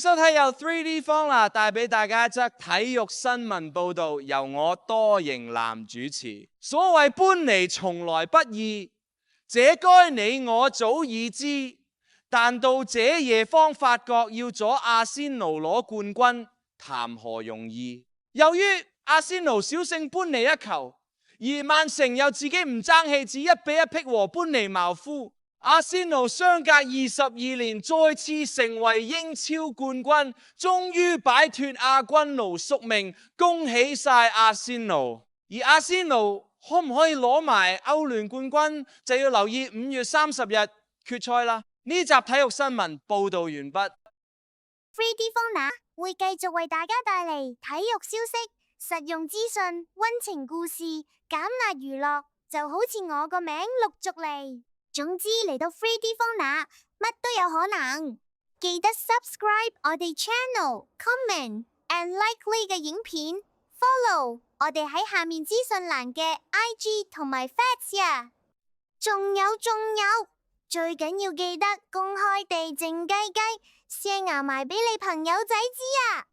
收睇由 3D 方拿帶俾大家一則體育新聞報導，由我多型男主持。所謂搬離從來不易，這該你我早已知。但到這夜方發覺要阻阿仙奴攞冠軍，談何容易？由於阿仙奴小勝搬離一球，而曼城又自己唔爭氣，只1-1逼和般尼茅夫。阿仙奴相隔22年再次成為英超冠軍，終於擺脫阿軍奴宿命，恭喜晒阿仙奴！而阿仙奴可唔可以攞埋歐聯冠軍，就要留意5月30日決賽啦。呢集體育新聞報道完畢。3D 方拿會繼續為大家帶嚟體育消息、實用資訊、溫情故事、減壓娛樂，就好似我個名陸續嚟。總之嚟到 3D 方拿，乜都有可能。記得 subscribe 我哋 channel、comment and like 呢個影片 ，follow 我哋喺下面資訊欄嘅 IG 同埋 Facts 呀。仲有，最緊要記得公開地靜雞雞，share埋俾你朋友仔知啊！